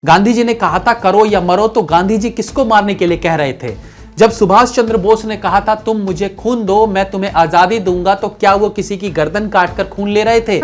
गांधी जी ने कहा था करो या मरो, तो गांधी जी किसको मारने के लिए कह रहे थे? जब सुभाष चंद्र बोस ने कहा था तुम मुझे खून दो मैं तुम्हें आजादी दूंगा, तो क्या वो किसी की गर्दन काटकर खून ले रहे थे?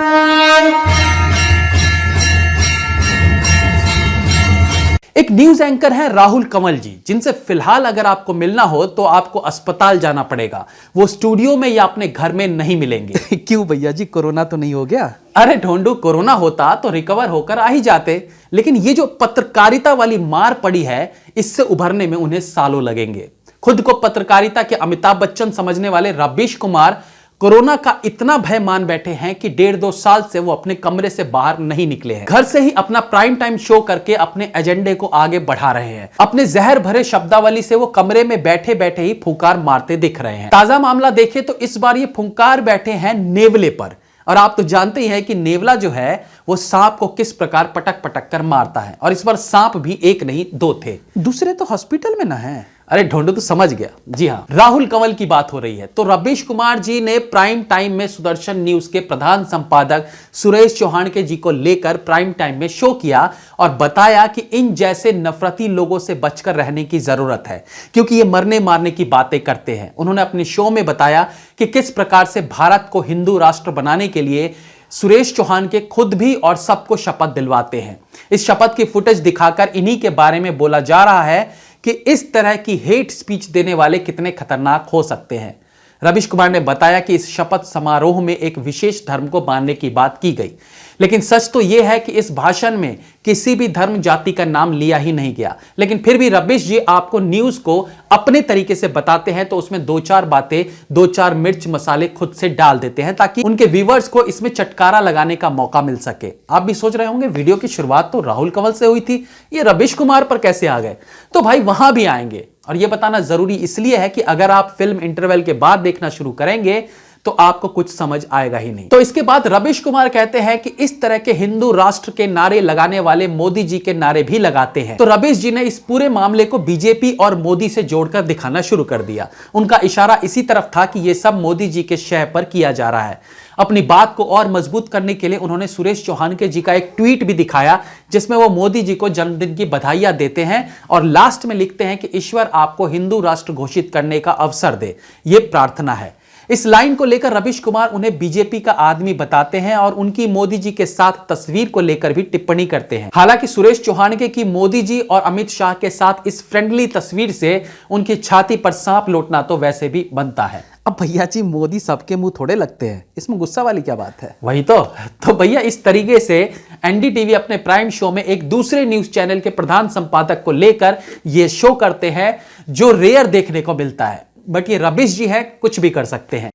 एक न्यूज एंकर है राहुल कंवल जी, जिनसे फिलहाल अगर आपको मिलना हो तो आपको अस्पताल जाना पड़ेगा। वो स्टूडियो में या अपने घर में नहीं मिलेंगे। क्यों भैया जी, कोरोना तो नहीं हो गया? अरे ढोंडू, कोरोना होता तो रिकवर होकर आ ही जाते, लेकिन ये जो पत्रकारिता वाली मार पड़ी है, इससे उभरने में उन्हें सालों लगेंगे। खुद को पत्रकारिता के अमिताभ बच्चन समझने वाले रवीश कुमार कोरोना का इतना भय मान बैठे हैं कि 1.5-2 साल से वो अपने कमरे से बाहर नहीं निकले हैं। घर से ही अपना प्राइम टाइम शो करके अपने एजेंडे को आगे बढ़ा रहे हैं। अपने जहर भरे शब्दावली से वो कमरे में बैठे बैठे ही फुंकार मारते दिख रहे हैं। ताजा मामला देखें तो इस बार ये फुंकार बैठे हैं नेवले पर, और आप तो जानते ही हैं कि नेवला जो है वो सांप को किस प्रकार पटक पटक कर मारता है, और इस बार सांप भी एक नहीं दो थे। दूसरे तो हॉस्पिटल में ना है। अरे ढोंडू तो समझ गया। जी हाँ, राहुल कंवल की बात हो रही है। तो रवीश कुमार जी ने प्राइम टाइम में सुदर्शन न्यूज के प्रधान संपादक सुरेश चौहान के जी को लेकर प्राइम टाइम में शो किया और बताया कि इन जैसे नफरती लोगों से बचकर रहने की जरूरत है, क्योंकि ये मरने मारने की बातें करते हैं। उन्होंने अपने शो में बताया कि किस प्रकार से भारत को हिंदू राष्ट्र बनाने के लिए सुरेश चौहान के खुद भी और सबको शपथ दिलवाते हैं। इस शपथ की फुटेज दिखाकर इन्हीं के बारे में बोला जा रहा है कि इस तरह की हेट स्पीच देने वाले कितने खतरनाक हो सकते हैं। रवीश कुमार ने बताया कि इस शपथ समारोह में एक विशेष धर्म को मानने की बात की गई, लेकिन सच तो यह है कि इस भाषण में किसी भी धर्म जाति का नाम लिया ही नहीं गया। लेकिन फिर भी रवीश जी आपको न्यूज को अपने तरीके से बताते हैं, तो उसमें 2-4 बातें, 2-4 मिर्च मसाले खुद से डाल देते हैं ताकि उनके व्यूअर्स को इसमें चटकारा लगाने का मौका मिल सके। आप भी सोच रहे होंगे वीडियो की शुरुआत तो राहुल कंवल से हुई थी, ये रवीश कुमार पर कैसे आ गए? तो भाई वहां भी आएंगे, और यह बताना जरूरी इसलिए है कि अगर आप फिल्म इंटरवल के बाद देखना शुरू करेंगे तो आपको कुछ समझ आएगा ही नहीं। तो इसके बाद रवीश कुमार कहते हैं कि इस तरह के हिंदू राष्ट्र के नारे लगाने वाले मोदी जी के नारे भी लगाते हैं। तो रवीश जी ने इस पूरे मामले को बीजेपी और मोदी से जोड़कर दिखाना शुरू कर दिया। उनका इशारा इसी तरफ था कि यह सब मोदी जी के शह पर किया जा रहा है। अपनी बात को और मजबूत करने के लिए उन्होंने सुरेश चौहान के जी का एक ट्वीट भी दिखाया, जिसमें वो मोदी जी को जन्मदिन की बधाइयां देते हैं और लास्ट में लिखते हैं कि ईश्वर आपको हिंदू राष्ट्र घोषित करने का अवसर दे, यह प्रार्थना है। इस लाइन को लेकर रवीश कुमार उन्हें बीजेपी का आदमी बताते हैं और उनकी मोदी जी के साथ तस्वीर को लेकर भी टिप्पणी करते हैं। हालांकि सुरेश चौहान के कि मोदी जी और अमित शाह के साथ इस फ्रेंडली तस्वीर से उनकी छाती पर सांप लौटना तो वैसे भी बनता है। अब भैया जी, मोदी सबके मुंह थोड़े लगते हैं, इसमें गुस्सा वाली क्या बात है? वही तो भैया इस तरीके से एनडीटीवी अपने प्राइम शो में एक दूसरे न्यूज चैनल के प्रधान संपादक को लेकर यह शो करते हैं, जो रेयर देखने को मिलता है। बट ये रवीश जी है, कुछ भी कर सकते हैं।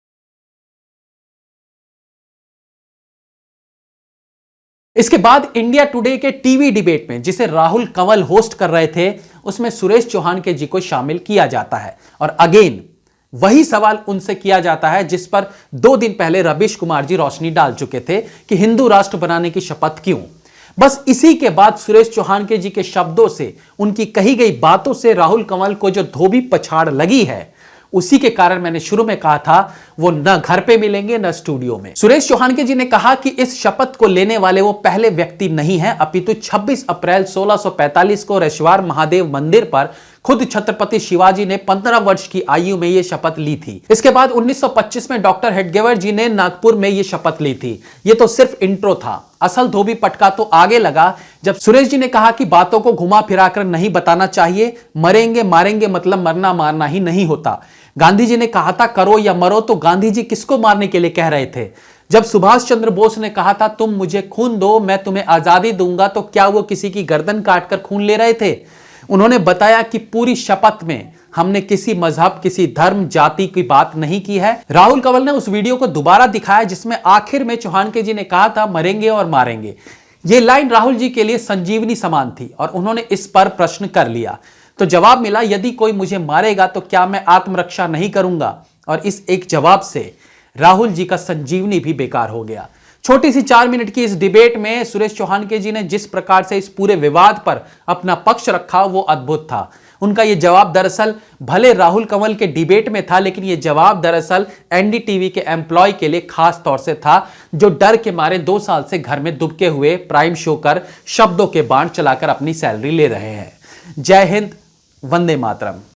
इसके बाद इंडिया टुडे के टीवी डिबेट में, जिसे राहुल कंवल होस्ट कर रहे थे, उसमें सुरेश चौहान के जी को शामिल किया जाता है और अगेन वही सवाल उनसे किया जाता है जिस पर 2 दिन पहले रवीश कुमार जी रोशनी डाल चुके थे कि हिंदू राष्ट्र बनाने की शपथ क्यों। बस इसी के बाद सुरेश चौहान के जी के शब्दों से, उनकी कही गई बातों से राहुल कंवल को जो धोबी पछाड़ लगी है, उसी के कारण मैंने शुरू में कहा था वो न घर पे मिलेंगे न स्टूडियो में। सुरेश चौहान के जी ने कहा कि इस शपथ को लेने वाले वो पहले व्यक्ति नहीं है, अपितु 26 अप्रैल 1645 को रेश्वार महादेव मंदिर पर खुद छत्रपति शिवाजी ने 15 वर्ष की आयु में यह शपथ ली थी। इसके बाद 1925 में डॉक्टर हेडगेवर जी ने नागपुर में यह शपथ ली थी। यह तो सिर्फ इंट्रो था, असल धोबी पटका तो आगे लगा जब सुरेश जी ने कहा कि बातों को घुमा फिराकर नहीं बताना चाहिए, मरेंगे मारेंगे मतलब मरना मारना ही नहीं होता। गांधी जी ने कहा था करो या मरो, तो गांधी जी किसको मारने के लिए कह रहे थे? जब सुभाष चंद्र बोस ने कहा था तुम मुझे खून दो मैं तुम्हें आजादी दूंगा, तो क्या वो किसी की गर्दन काटकर खून ले रहे थे? उन्होंने बताया कि पूरी शपथ में हमने किसी मजहब, किसी धर्म, जाति की बात नहीं की है। राहुल कंवल ने उस वीडियो को दोबारा दिखाया जिसमें आखिर में चौहान के जी ने कहा था मरेंगे और मारेंगे। ये लाइन राहुल जी के लिए संजीवनी समान थी और उन्होंने इस पर प्रश्न कर लिया। तो जवाब मिला, यदि कोई मुझे मारेगा तो क्या मैं आत्मरक्षा नहीं करूंगा? और इस एक जवाब से राहुल जी का संजीवनी भी बेकार हो गया। छोटी सी 4 मिनट की इस डिबेट में सुरेश चौहान के जी ने जिस प्रकार से इस पूरे विवाद पर अपना पक्ष रखा वो अद्भुत था। उनका यह जवाब दरअसल भले राहुल कंवल के डिबेट में था, लेकिन यह जवाब दरअसल एनडीटीवी के एम्प्लॉय के लिए खास तौर से था, जो डर के मारे 2 साल से घर में दुबके हुए प्राइम शो कर शब्दों के बाण चलाकर अपनी सैलरी ले रहे हैं। जय हिंद, वंदे मातरम।